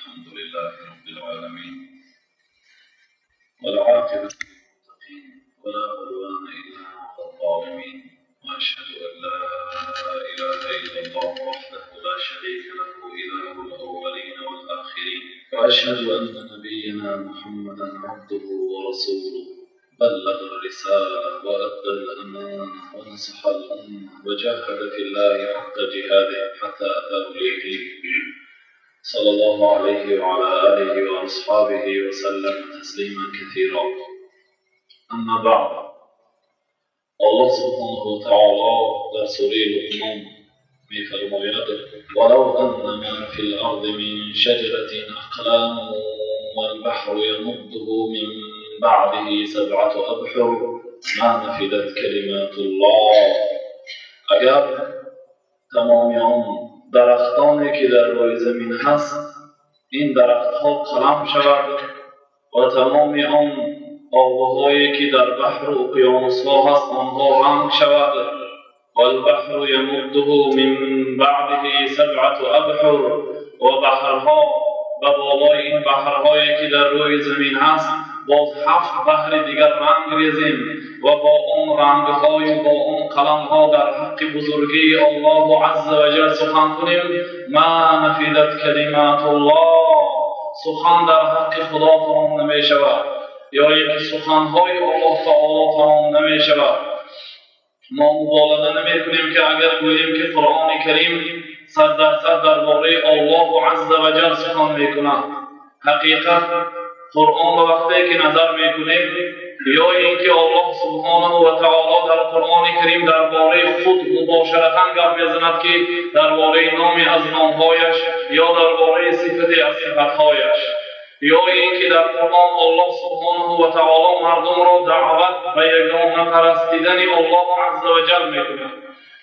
الحمد لله رب العالمين والعاقبة للمتقين ولا عدوان إلا على الظالمين وأشهد أن لا إله إلا الله وحده لا شريك له إله الأولين والآخرين وأشهد أن نبينا محمدا عبده ورسوله بلغ الرسالة وأدى الأمانة ونصح الأمة وجاهد في الله حق جهاده حتى أتاه اليقين صلى الله عليه وعلى آله وأصحابه وسلم تسليما كثيرا. أما بعد، الله سبحانه وتعالى در سوره لقمان می‌فرماید ولو أن ما في الأرض من شجرة أقلام والبحر يمده من بعده 7 أبحر ما نفدت كلمات الله. اگر تمامی آن درختانی که در روی زمین هست این درختها قلم شود و تمامی آن آبهایی که در بحر و اقیانوس‌ها هست آنها رنگ شود و البحر یمده من بعده 7 أبحر و بحرها و بالای این بحرهایی که در روی زمین هست باز 7 بحر دیگر رنگ ریزیم و با اون رنگ‌های با اون قلم‌ها در حق بزرگی الله عز و جل سخن کنیم ما نفدت کلمات الله. سخن در حق خدا تمام نمی شود یا یکی سخن‌های الله تعالی تمام نمی شود. ما مبالغه نمی کنیم که اگر گوییم که قرآن کریم 100% درباره الله عز و جل سخن می‌کند. حقیقت قرآن را وقتی که نظر می‌کنیم یا اینکه الله سبحانه و تعالی در قرآن کریم درباره خود مباشرتاً گپ می‌زند که درباره نامی از نام‌هایش یا درباره صفتی از صفات‌هایش، یا اینکه در قرآن الله سبحانه و تعالی مردم را دعوت به یگانه پرستیدن الله عز و جل می‌کند،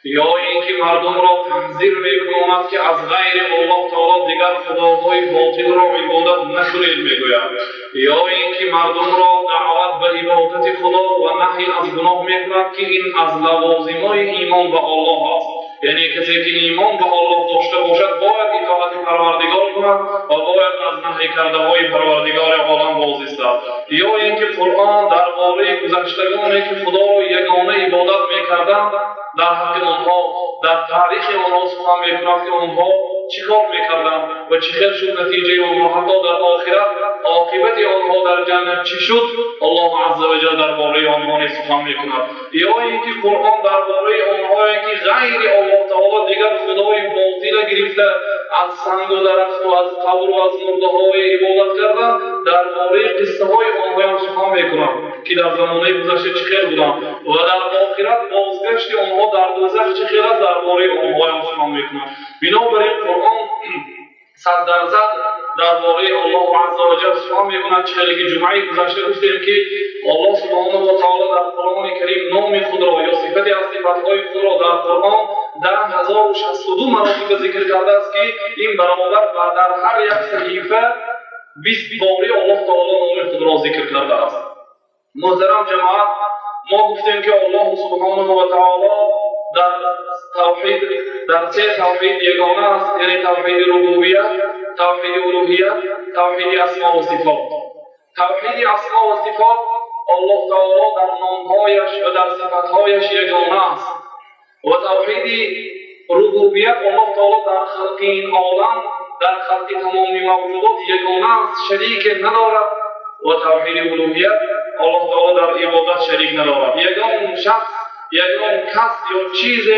یا اینکه مردم را تحذیر می‌کند که از غیر الله تعالی دیگر خداهای باطل را عبادت نکنید میگوید، یا اینکه مردم را دعوت به عبادت خدا و نهی از گناه می‌کند که این از لوازم‌های ایمان به الله است. یعنی کسی که ایمان به الله داشته باشد باید اطاعت پروردگار کند و باید از نهی کرده‌های پروردگار عالم باز ایستد. یا اینکه قرآن درباره گذشتگانی که خدا را یگانه عبادت می‌کردند در حق آنها در تاریخ آنها سخن می‌کند که آنها چیکار می‌کردند و چه خیر شد نتیجه آنها، حتی در آخرت عاقبت آنها در جنت چی شد الله عز و جل درباره آنها سخن می‌کند. یا اینکه قرآن درباره آنهایی که غیر الله تعالی دیگر خدای باطل گرفته از سنگ و درخت و از قبر و از مرده‌های عبادت کردند درباره قصه‌های آنها سخن می‌کند که در زمانه گذشته چه خیر بودند و در آخرت بازگشت آنها در دوزخ چه خیر است درباره آنها سخن می‌کند. بنابراین قرآن 100% درباره الله عز و جل سخن می‌کند. چه که جمعه گذشته گفتیم که الله سبحانه و تعالی در قرآن کریم نام خود را یا صفتی از صفات‌های خود را در قرآن در 1062 مراتب ذکر کرده است که این برابر و در هر یک صحیفه 20 باری الله تعالی نام خود را ذکر کرده است. محترم جماعت، ما گفتیم که الله سبحانه و تعالی در توحید در 3 توحید یگانه است، یعنی توحید ربوبیت، توحید الوهیت، توحید اسماء و صفات. توحید اسماء و صفات الله تعالی در نام‌هایش و در صفات‌هایش یگانه است و توحید ربوبیت الله تعالی در خلق این عالم در خلق تمامی موجودات یگانه است، شریک ندارد و توحید الوهیت الله تعالی در عبادت شریک ندارد. یگان شخص یگان کس یا چیز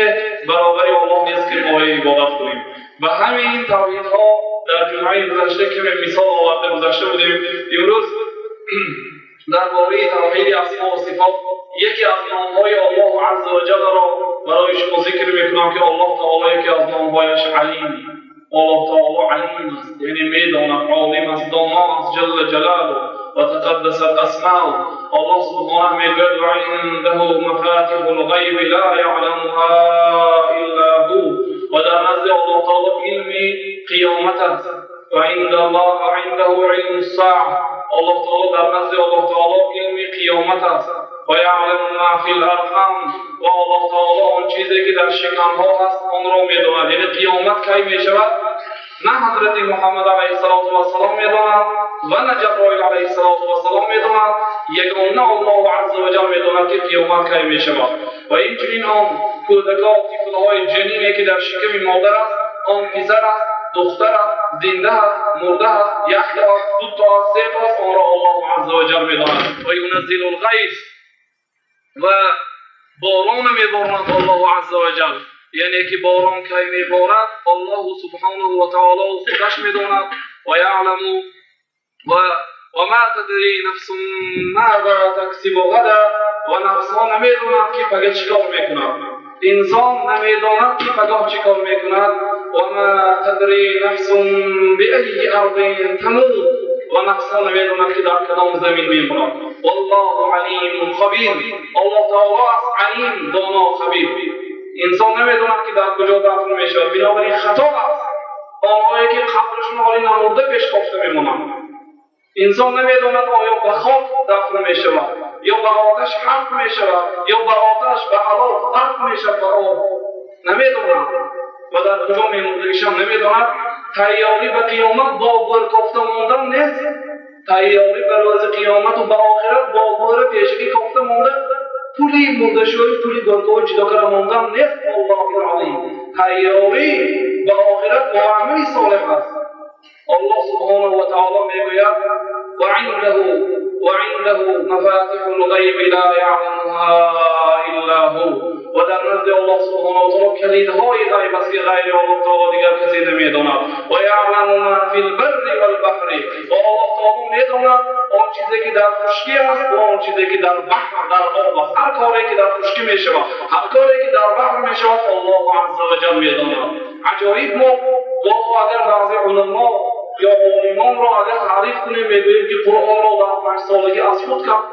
برابر الله نیست که ما عبادت کنیم. و همین توحیدها در جمعه گذشته که مثال آورده گذشته بودیم. امروز درباره توحید اسماء و صفات یکی از نام‌های الله عز و جل را برای شما ذکر می‌کنم که الله تعالی یکی از نام‌هایش علیم. الله تعالی علیم است، یعنی می‌داند، عالم است، دانا است جل جلاله و تقدست اسماء. الله سبحانه می‌گوید و عنده مفاتیح الغیب لا یعلمها الا هو. و در نزد الله تعالی علم قیامت است و عند الله عنده علم الساعه. الله تعالی در نزد الله تعالی علم قیامت است و یعلم ما فی الارحام. و الله تعالی آن چیزی که در شکم‌ها هست آن را می‌داند. یعنی قیامت کی می‌شود نه حضرت محمد علیه السلام میداند و نه جبرائیل علیه السلام میداند، یگانه الله عز و جل میداند که قیامت کی می شود. و اینچنین آن کودکان طفلهای جنینی که در شکم مادر است، آن پسر است، دختر است، زنده است، مرده است، یک تا است، دو تا است، سه تا است، آن را الله عز و جل میداند. و ینزل الغیث و باران میبارد الله عز و جل، یعنی که باران کی میبارد الله سبحانه و تعالی خودش میداند. و یعلم و ما تدری نفس ماذا تکسب غدا، و نفس ها نمیداند که پگاه چیکار میکند. انسان نمیداند که پگاه چیکار میکند. و ما تدری نفس بأی ارض تموت، و نفس ها نمیداند که در کدام زمین میمرد. والله علیم خبیر، الله تعالی است علیم، دانا، خبیر. انسان نمیداند که در کجا دفن میشود، بنابراین خطا است آنهایی که قبرشون حالی نمرده پیش خفته میمونند. انسان نمیداند آیا به خاک دفن میشود یا به آتش حرق میشود یا به آتش به هوا غرق میشود، نمیداند و در کجا میموندگیشان نمیداند. تیاری به قیامت با برکافته ماندن نیست، تیاری به روز قیامت و به آخرت با بر پیشگی کافته مانده، پولی مرده شوی، پولی برکاو جدا کرده ماندن نیست. الله العظیم، تیاری به آخرت با عمل صالح است. الله سبحانه و تعالی میگوید وعنده مفاتيح الغیب لا یعلمها الا هو، و در نزد الله سبحانه و تعالی کلیدهای غیب است که غیر الله تعالی دیگر کسی نمیداند. و یعلم ما فی البر والبحر، و الله تعالی میداند آن چیزی که در خشکی است و آن چیزی که در بحر در آب است. هر کاری که در خشکی میشود، هر کاری که در بحر میشود الله عز و جل میداند. عجایب ما اگر بعضی علما یا عالمان را اگر تعریف کنیم میگوییم که قرآن را در 5 سالگی از خود کرد.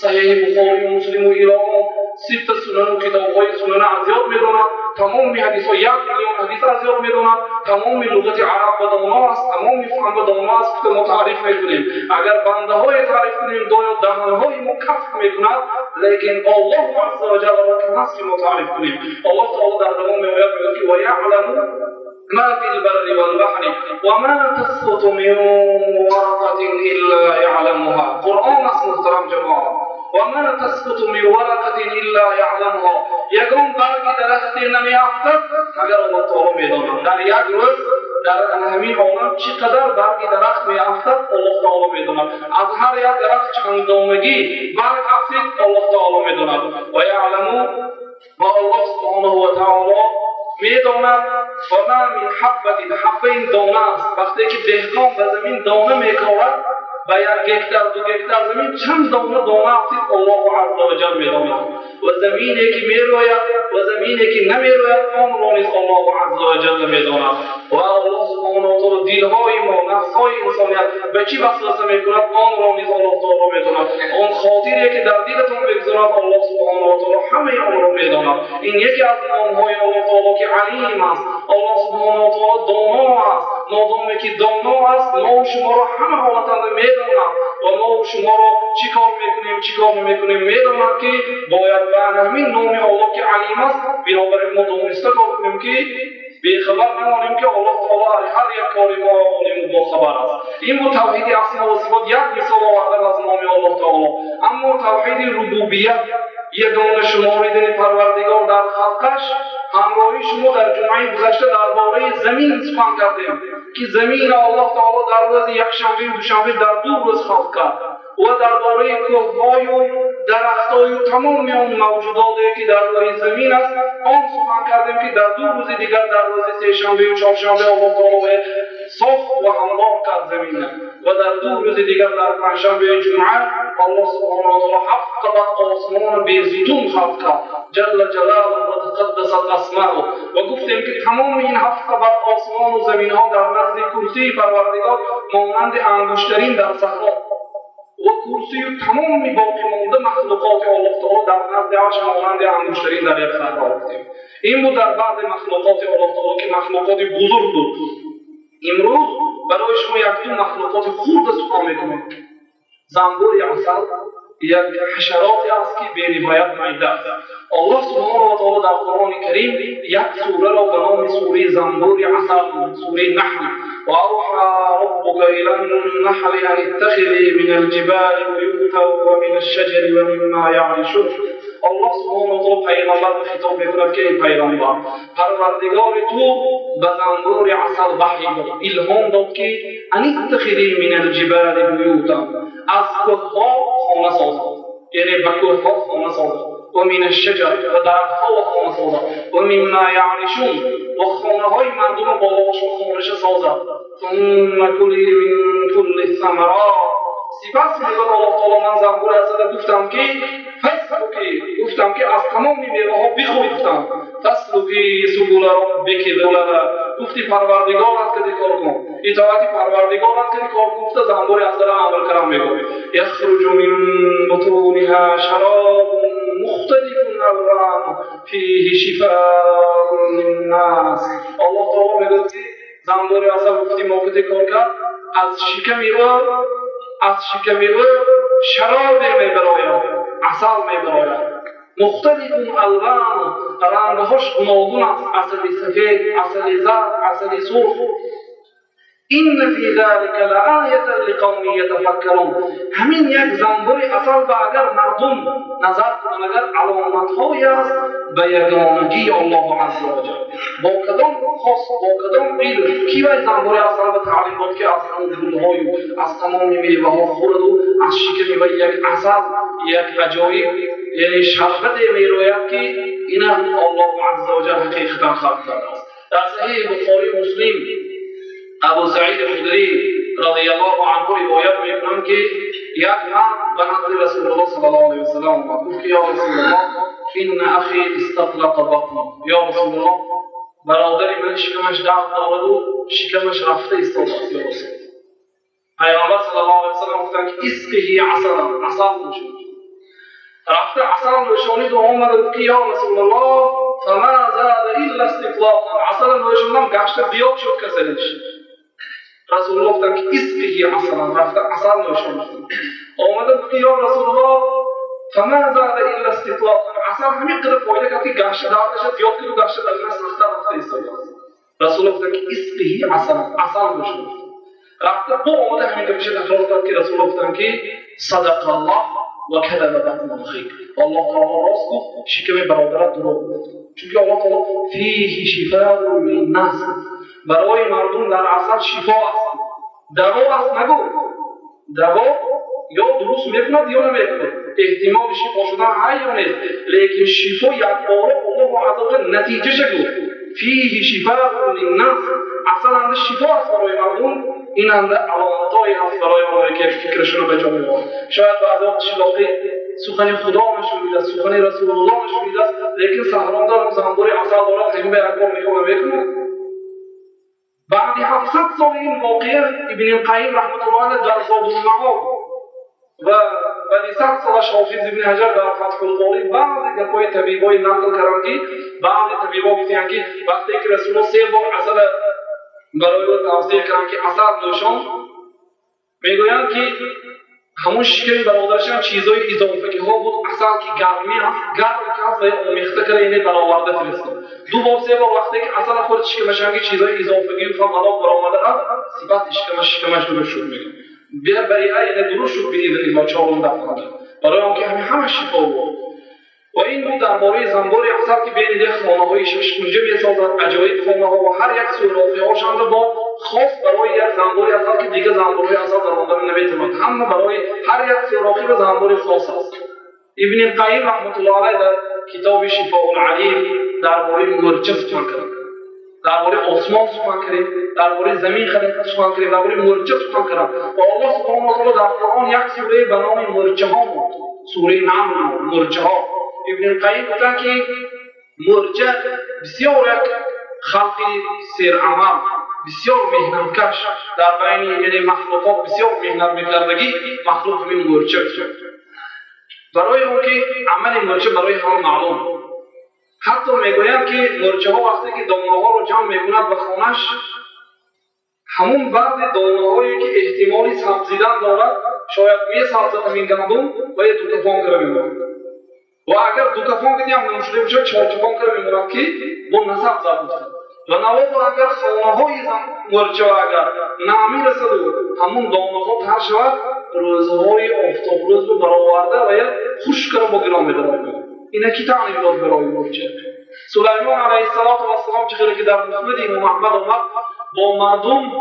صحیح بخاری و مسلم و ایران و 6 سنن و کتاب‌های سنن از یاد می‌داند، تمام حدیث‌ها 1 میلیون حدیث از یاد می‌داند، تمام لغت عرب و دانا است، تمام فهم و دانا است که ما تعریف می‌کنیم. اگر بنده‌های تعریف کنیم یا دهان‌های ما کف می‌کند، لیکن الله عز و جل را که هست که ما تعریف کنیم. الله تعالی در دوام می‌گوید که و یعلم ما في البر والبحر وما تسقط من ورقة إلا يعلمها. قرآن است محترم جماعت. وما تسقط من ورقة إلا يعلمها، یگان برگ درختی نمیافتد اگر الله تعالی میداند. در یک روز در همین عالم چقدر برگ درخت میافتد الله تعالی میداند. از هر یک درخت چند دانگی برگ افتید الله تعالی میداند. و یعلم، و الله سبحانه و تعالی میداند و ما من حبه این دانه است. وقتی که دهقان به زمین دانه میکارد و یک گکتر دو گکتر زمین چند دانه افتید الله عز و جل میداند. و زمینی که میروید و زمینی که نمیروید آن را نیز الله عز و جل میداند. و الله سبحانه و تعالی دلهای ما، نفسهای انسانیت به چی وسوسه میکند آن را نیز الله تعالی میداند. آن خاطری که در دلتان بگذارد الله سبحانه و تعالی همه آن را میداند. این یکی از نامهای الله تعالی که علیم است. الله سبحانه و تعالی دانا است. نادامی که دانا است ما و شما را همه حالتان میداند و ما و شما را چی کار میکنیم چی کار نمیکنیم میداند که باید به همین نام الله که علیم است بنابراین ما دانسته کار کنیم که بیخبر نمانیم که الله تعالی هر یک کاری ما علیم و باخبر است. این بود توحید اسما و صفات، یک مثال آوردن از نام الله تعالی. اما توحید ربوبیت، یگانه شماریدن پروردگار در خلقش، همراهی شما در جمعه گذشته درباره زمین سخن کردیم که زمین الله تعالی در روز یکشنبه و دوشنبه در 2 روز خلق کرد و درباره کوه‌های و درخت‌های و تمام آن موجوداتی که در روی زمین است آن سخن کردیم که در 2 روز دیگر در روز سه‌شنبه و چهارشنبه الله تعالی ساخت و هموار کرد زمین و در 2 روز دیگر در پنجشنبه جمعه الله سبحانه و تعالی 7 طبق آسمان بیزیتون خلق کرد جل جلاله و تقدست اسماؤه و گفتیم که تمام این 7 طبق آسمان و زمین ها در نزد کرسی پروردگار مانند انگشترین در صحرا و کرسی و تمام باقی مانده مخلوقات الله تعالی در نزد عرش مانند انگشترین در یک صحرا گفتیم. این بود در بعض مخلوقات الله تعالی که مخلوقات بزرگ بود. امروز برای شما یک دو مخلوقات خرد سخن می‌گویم. زنبور عسل یک حشراتی است که بی‌نهایت معده است. الله سبحانه و تعالی در قرآن کریم یک سوره را به نام سوره زنبور عسل، سوره نحل، و اوحى ربک الی النحل ان اتخذی من الجبال بیوتا و من الشجر و مما یعرشون. الله سبحانه و تعالی پیغمبر را خطاب میکند که ای پیغمبر، پروردگار تو به زنبور عسل وحی داد، الهام داد که ان اتخذی من الجبال بیوتا، از کوهها خانه سازد، یعنی به کوهها خانه سازد، و من الشجر و درختها و خانه سازد، و مما یعرشون و خانه های مردم بالاشون خانش سازد. ثم کلی من کل الثمرات، سپس میگوید الله تعالی من زنبور عسل گفتم که گفتم که از تمام میوه ها بخوری، گفتم فاسلکی سبل ربک ذللا، گفتی پروردگارت که کار کن، اطاعت پروردگارت که کار کن. گفته زنبور عسل عمل کردم میگوید یخرج من بطونها شراب مختلف الوان فیه شفاء للناس. الله تعالی میگوید زنبور عسل گفتی موقع کار کرد، از شکم او شراب میبراید، عسل میبراید، مختلف الوان، رنگهاش گوناگون است، عسل سفید، عسل زرد، عسل سرخ. این فی ذلک لآیة لقوم یتفکرون. همین یک زنبور عسل و اگر مردم نظر کنند، اگر علامت‌هایی است به یگانگی الله عز و جل، با کدام خاص، با کدام علم کی باید زنبور عسل به تعلیم بود که از همون گل‌های از تمام میوه‌ها خورد و از شکم یک عسل یک عجایب یعنی شربت میروید که این الله عز و جل حقیقتا خلق کرده است. در صحیح بخاری مسلم ابو سعید خدری رضی الله عنه روایت میکنند که یک مرد به نزد رسول الله صلی الله علیه و سلم آمد، گفت که یا رسول الله ان اخی استطلق بطنه، یا رسول الله برادری من شکمش درد دارد و شکمش رفته ایستاده است. یا رسول پیغمبر صلی الله علیه و سلم گفتند که اسقه عسلا، عسل نوشان. رفته عسل نوشانید و آمد که یا رسول الله فما زاد الا استطلاقا، عسل نوشاندم گشته زیاد شد کسلش. رسول الله گفتند که اسقه عسلا، رفته عسل نوشاند. آمده که یا رسول الله فما زاد الا استطلاقا، عسل همین قدر فایده کرد که گشته دردش زیاد کرد و گشته در نسل رفته ایستاده است. رسول الله گفتند که اسقه عسلا، عسل نوشاند. رفته دو آمده همین که میشه تکرار کرد که رسول الله گفتند که صدق الله و کذب بطن اخیک، الله تعالی راست گفت، شکم برادرت دروغ گفت. چون الله تعالی فیه شفاء للناس، برای مردم در عسل شفا است، دوا است. نگو دوا یا درست میکند یا نمیکند، احتمال شفا شدن هست یا نیست، لیکن شفا یک باره الله عز و جل نتیجه گفت فیه شفاء للناس، عسل اند شفا است برای مردم. این اند علامتایی هست برای آنهایی که فکرشون رو به جا می‌آورند. شاید بعضا شلاقی سخن خدا نشنیده است، سخن رسول الله نشنیده است، لیکن سهران دارم زنبور عسل دارد همین به اکبر میکنه میکنه. بعد 700 سال این واقعه ابن القیم رحمت الله علیه در زاد المعاد و بعد 100 سالش حافظ ابن حجر در فتح الباری بعضی گپای طبیبای نقل کردند که بعضی طبیبا گفتند که وقتی که رسول الله 3 بار عسل برای او توصیه کردند که عسل نوشان، میگویند که همون شکل برادرشان چیزای اضافه ها بود، عسل که گرمی است، گرم که است و آمیخته کرده اینه برآورده فرستاد. 2 بار 3 بار وقتی که عسل خورد شکمش که چیزای اضافگی و فضلات برآمده است، سپس شکمش درست شد. میگه بیا برای اینه درست شد باذن الله 4 دفعه، برای آنکه همه شفا بود. و این بود درباره زنبور عسل که بین ده خانه‌های 6 کنجه می‌سازد، عجایب خانه‌ها و هر یک سوراخی‌هاشان را با خاص برای یک زنبور عسل که دیگه زنبورهای عسل در آن نمی‌تواند، اما برای هر یک سوراخی به زنبور خاص است. ابن القیم رحمت الله علیه در کتاب شفاء العلیم درباره مورچه سخن کرد، درباره آسمان سخن کرد، درباره زمین سخن کرد، درباره مورچه سخن کرد. و الله سبحانه و تعالی در قرآن یک سوره به نام مورچه‌ها بود، سوره نمل، مورچه‌ها. ابن القیم گفتند که مرجع بسیار خلقی سرعمل، بسیار مهنتکش، در بین یعنی مخلوقات بسیار مهنت میکردگی مخلوق همین مرجع شد. برای اون که عمل مرجع برای هم معلوم، حتی میگویند که مرجع ها وقتی که دانه ها رو جمع میکند به خانش، همون بعض دانه هایی که احتمالی سبزیدن دارد شاید 20 سال من گندم و یه 2 تفنگ رو میمونه و اگر 2 تفنگ دیگه هم نموشده بشه 4 تفنگ رو میمونه که با نسب ضبط و نواب اگر خانه‌های مرچه اگر نمی رسد و همون دانه‌ها تر شود روزهای آفتاب روز رو برآورده و یا خشک را با گرام می‌دارد. اینا کی تعلیم داد برای مرچه؟ سلیمان علیه السلام چه که در مسند امام احمد اومد با مردم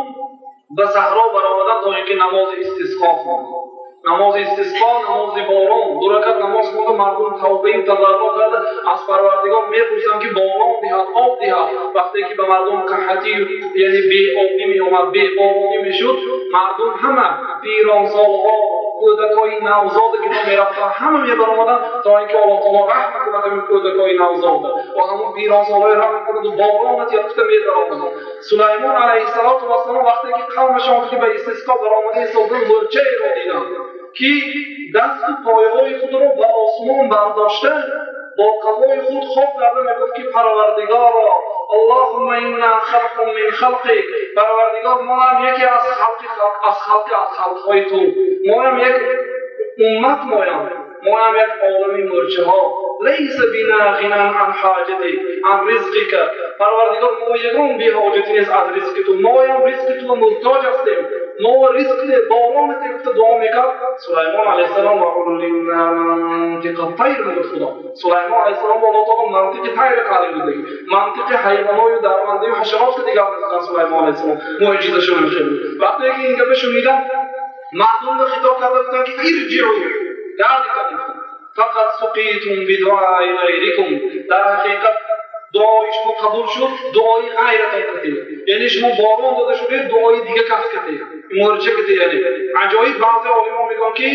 به صحرا برآمدن تا اینکه نماز استسقا خواند. نماز استسقا نماز باران 2 رکعت نماز خواند مردم توبه تضرع کرد از پروردگار میپرسیدند که باران دهد آب دهد وقتی که به مردم قحطی یعنی بی آبی می اومد بی بارانی میشد مردم همه پیران سالها کودکای نوزاد که میرفتن همه می برآمدن تا اینکه الله تعالی رحم کند به کودکای نوزاد و همون پیران سالهای رحم کند و باران یافته می درآمدند. سلیمان علیه السلام وقتی که قومشان که به استسقا برآمده صبح مرچه را دیدند که دست و پایه‌های خود را به آسمان برداشته با قبای خود خواب کرده میگفت که پروردگارا اللهم انا خلق من خلقی پروردگار ما هم یکی از خلقهای تو ما هم یک امت ما هم یک عالم مرچه ها لیس بنا غنا عن حاجتی عن رزقی که پروردگار ما یکم بی حاجتی نیست از رزق تو ما هم رزق تو محتاج هستیم ما رزق باران تکت دعا میکرد سلیمان علیه السلام و علمنا منطق الطیر میگفت خدا سلیمان علیه السلام و الله تعالی منطق طیر تعلیم داده منطق حیوانات و درمنده و حشرات که دیگه از سلیمان علیه السلام معجزه شو میشه وقتی که این گپشو میدن مردم رو خطاب کرده بودن که ارجعوا فقط سقیتم بدعاء غیرکم در حقیقت دعای شما قبول شد دعای غیرتان کردید یعنی شما باران داده شده دعای دیگه کس کردید مرچه کردید یعنی عجایب بعضی عالمان میگن که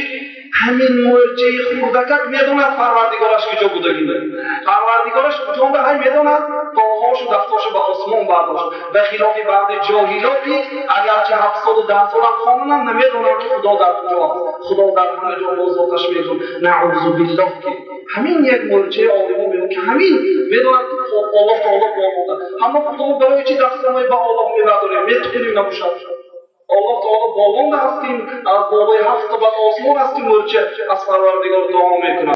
همین مرچه خوردکت میدوند پروردگارش کجا بودگی پروردگارش کجا بوده های میدوند پاهاش و دستاش به آسمان برداشت به خلاف بعض جاهلاتی اگرچه 710 سال هم خوانند نمیدونند که خدا در کجاست خدا در همه جا باز آتش میزن نعوذ بالله که همین یک مرچه عالمان میگن که همین میدوند الله تعالی بارانده اما خدا برای چی دستمای به الله میبرداره میتونیم نباشد الله تعالی بارانده هستیم از بالای 7 تا به آسمان هستیم مرچه از پروردگار دعا میکنند